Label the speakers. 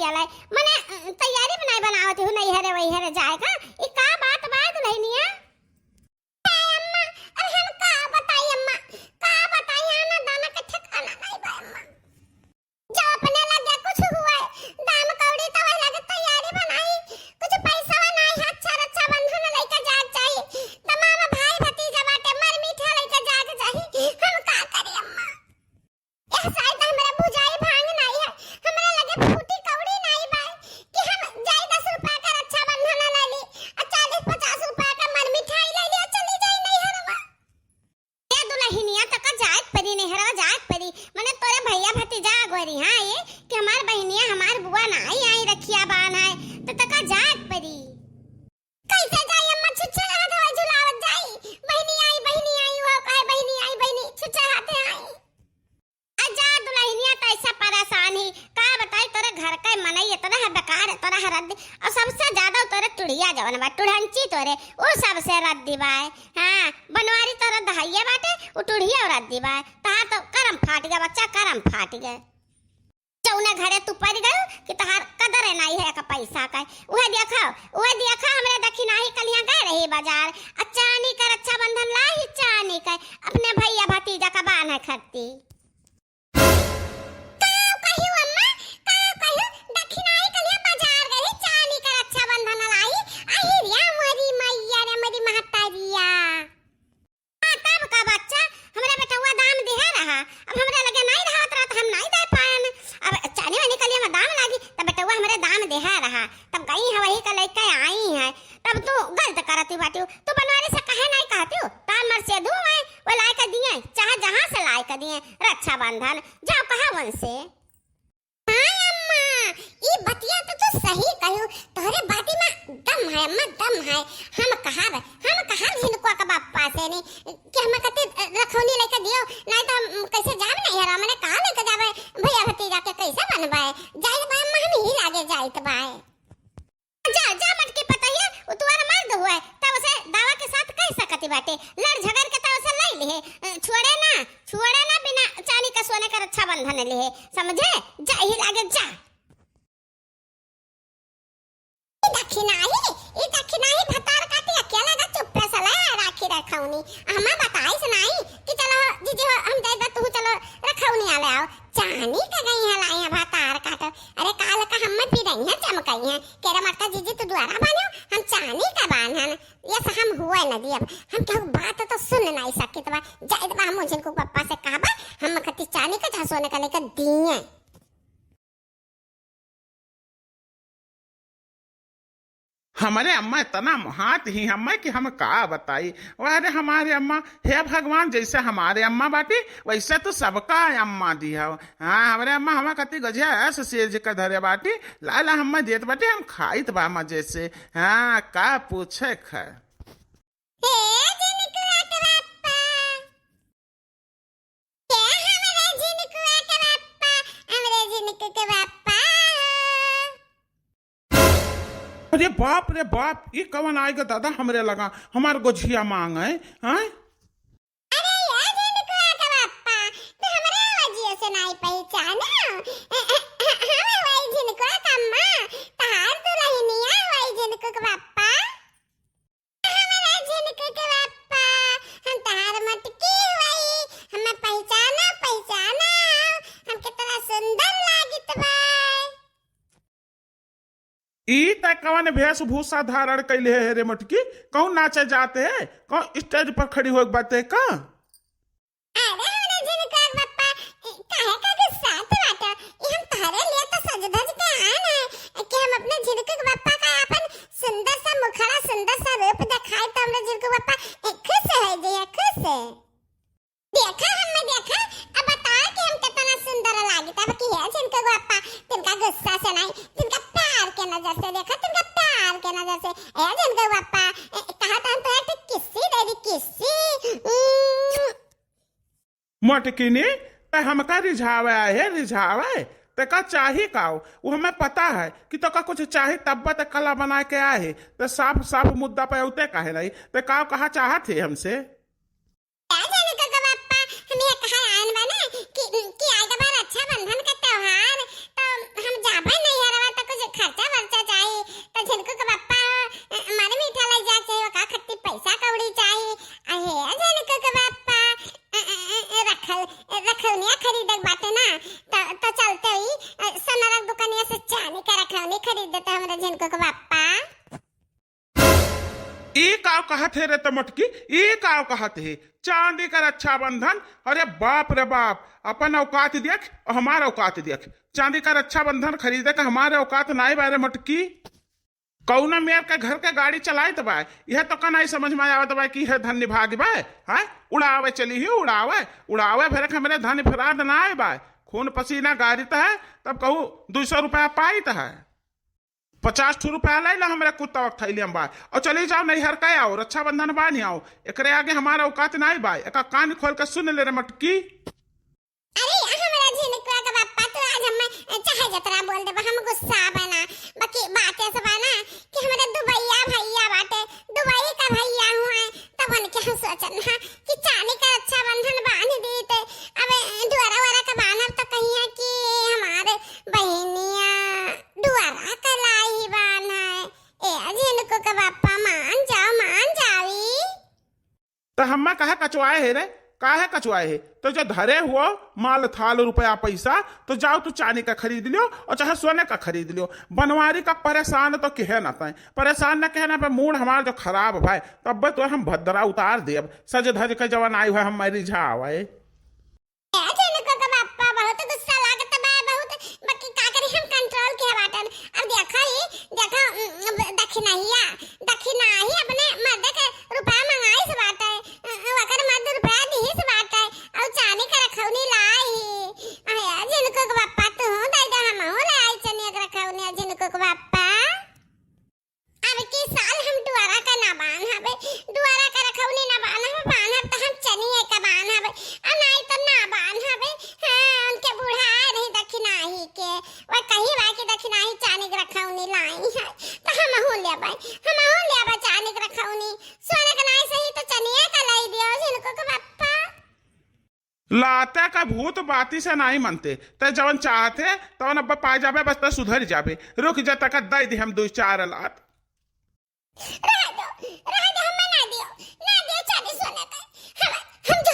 Speaker 1: आला मने तैयारी बनाए बनावत हूं नहीं हरे वही हरे जाएगा ई का बात बात लहनिया अम्मा अब हम का बताई अम्मा का बताई आना दाना के ठिकाना नहीं बा अम्मा जो अपने लगे कुछ हुआ दाम कौड़ी तो वही लगे तैयारी बनाई कुछ पैसा नहीं अच्छा रक्षा बंधन लेके जा चाहिए तमाम भाई भतीजा बाटे मर मीठा लेके जा चाहिए हम का करी अम्मा यह शायद हमरा बुझाई भांग नहीं है हमरा लगे फूटी कौड़ी नहीं बा कि हम जाई 10 रुपया का रक्षा बंधन ले ली और 40-50 रुपया का मर मिठाई ले ली और चली जाई नहीं हरवा ए दुल्हनिया तक जात परी नहीं हरवा जात परी मने तोरे भैया भतीजा गोरी हां ये कि हमार बहनिया हमार बुआ नहीं आई रखिया बान है तो तक जात परी कैसे जाई अम्मा छुच्छा हाथ हवा झुलावत जाई बहनी आई वो काहे बहनी छुच्छा हाथे आई आजा दुल्हनिया तो ऐसा परेशान ही का बताई तोरे घर का मनई इतना है बेकार तोरा रद्दी और सबसे ज्यादा तोरे टुड़िया जवन बा टुढ़ंची तोरे वो सबसे रद्दी बा हां बनवारी तोरे दहाइया बाटे वो टुड़िया और रद्दी बा तहार तो करम फाट गया बच्चा करम फाट गया जौना घरे तू पड़ गयो कि तहार कदर नहीं है का पैसा का उहे देखा हमरे दखी नाही कलिया गए रही बाजार चानी का रक्षा बंधन लाई चानी का अपने भैया भतीजा का बान है खत्ती रक्षा बंधन जाओ कहा वन से हां अम्मा ई बतिया तो सही कहू तोरे बाती में दम है अम्मा दम है हम कहा जिनको का बापा से नहीं कि हम कते रखौनी लेके दियो नहीं तो कैसे जाब नहीं हरा मैंने कहा लेके जाबे भैया भतीजा के कैसे बनबाए जाई बा अम्मा हम ही लागे जाइत बाए जा मत के पता है वो तुम्हारा मर्द हुआ है तब उसे दावा के साथ कह सकती बाटे लड़ झगड़ के तब उसे ले ले छोड़े ना बिना चांदी का सोने का रक्षा बंधन ले समझे जा ही लागे जा ई दक्षिणा ही भतार काटी अकेला का चुप सला राखी रखौनी हमा बताई से नहीं कि चलो जीजी हम दे दे तू चलो रखौनी आले आओ चांदी का गई है लाई भतार काट अरे काल का हम पी रही है चमकई है केरा माता जीजी तू द्वारा बानो हम चांदी का बांधन ये से हम हुआ न दिया हम क्या बात तो सुन नहीं सके तो जाए तो हम जिनको पापा से कहा हम कति चांदी का सोने का लेकर दिए
Speaker 2: हमारे अम्मा इतना महात ही हमें कि हम का बताई अरे हमारे अम्मा हे भगवान जैसे हमारे अम्मा बाटी वैसे तो सबका अम्मा दिया हाँ हमारे अम्मा हमें कति गजिया ऐसे सेज का धरे बाटी लाला हमें देत बाटी हम खाइत बा मजे से हाँ का पूछे ख अरे बाप ये कवन आएगा दादा हमरे लगा हमार गोझिया मांग है हाँ
Speaker 1: अरे यार जिनको का बापा तो हमरे वजिया से नहीं पहचाना हमें वही जिनको का अम्मा तार तो रहनिया वही जिनको का बापा हमरे जिनको का बापा हम तार मटकी वही हमें पहचाना हम कितना सुंदर लागित बा
Speaker 2: ई कवन वेशभूषा धारण कैले है रे मटकी कौन नाचे जाते है कौन स्टेज पर खड़ी हो बाते का
Speaker 1: अरे हमने जिनको बापा काहे का गुस्सा तो बाटा हम तारे लिए तो सज धज के आना है कि हम अपने जिनको बापा का अपन सुंदर सा मुखड़ा सुंदर सा रूप दिखाए तो हमने जिनको बापा खुश है जी खुश है देखा हमने देखा अब बता कि हम कितना सुंदर लागे तब की है जिनको बापा तिनका गुस्सा से नहीं तिनका प्यार के नजर से देखा तिनका प्यार के नजर से ए जिनको बापा कहा था हम तो किसी दे दी किसी
Speaker 2: मटकी ने हमका रिझावे ते का चाहे का वो हमें पता है कि तो का कुछ चाहे तब तक कला बना के आए तो साफ मुद्दा पे उते काहे नहीं ते का कहा चाहत थे हमसे
Speaker 1: कि आएगा बार अच्छा बंधन का त्योहार तो हम जाबे नहीं हरवा तो जिनको के बापा।
Speaker 2: एक आव कहत है रे तमटकी, एक आव कहत है चांदी का रक्षाबंधन। अरे बाप रे बाप, अपन औकात देख और हमारा औकात देख। चांदी का रक्षाबंधन खरीदे का हमारे औकात नहीं बारे मटकी। कौना मेयर के घर के गाड़ी चलाए तो बा, यह तो का नहीं समझ में आवत बा कि है धन्य भाग बा है। उड़ावे चली ही उड़ावे उड़ावे फिर हमरे धन फराद ना आए बा। खून पसीना गाड़ी तो है तब कहू 200 रुपया पाई तो है। 50 रुपया लाई ला हमरे कुत्ता वक्त थैली हम बा और चली जाओ नहीं हर का आओ रक्षाबंधन बा नहीं आओ। एकरे आगे हमारा औकात नहीं बा। एक कान खोल के सुन ले रे मटकी।
Speaker 1: अरे हमरा झिनकुआ का बापा तो आज हम चाहे जतरा बोल दे हम गुस्सा बना। बाकी बातें सब ना कि हमारे दुबईया भैया बाटे, दुबई का भैया हुआ तब उनके हम सोचन हां कि चांदी का रक्षाबंधन बांध देते। अब दुआरा वारा का बांधब तो कहिया कि हमारे बहनिया दुआरा का लाई बांध है। ए झिनको का बापा मान जावी।
Speaker 2: तो हम्मा कहा कचवाए है रे, काहे कचवाए है? तो जो धरे हुआ माल थाल रुपया पैसा तो जाओ तू चांदी का खरीद लियो और चाहे सोने का खरीद लियो। बनवारी का परेशान तो कहे ना पाए, परेशान न कहना पे मूड हमारा जो खराब भाई तब तो हम भद्रा उतार दे। अब सज धज के जवान आई हुआ हम मेरी झावे
Speaker 1: बहुत गुस्सा लागत बा बहुत। बाकी का करी हम कंट्रोल के बाटन। अब देखो दक्षिणाही अपने मर्द के रुपया मंगाई से बाटे, वकर मर्द रुपया दी से बाटे और चांदी का रखौनी लाई। अरे जिनको के बापा तो दई दे हम हो लाई चने के रखौनी जिनको के बापा। अब के साल हम दुआरा का ना बांध हबे, दुआरा का रखौनी ना बांध हबे, बांध तो हम चनिए का बांध हबे और नहीं तो ना बांध हबे। हां उनके बूढ़ा नहीं दक्षिणाही के वो कही बा कि दक्षिणाही चांदी के रखौनी लाई है तो हम हो ले बा चांदी के रखौनी। सोने का नहीं सही तो चनिए का लाई दियो जिनको के बापा।
Speaker 2: लाते का भूत बाती से नहीं मनते तो जवन चाहते तवन अब पा जाबे बस तो सुधर जाबे। रुक जा तक दई दे हम 2-4 लात।
Speaker 1: रह दो हम ना दियो चांदी सोने का। हम जो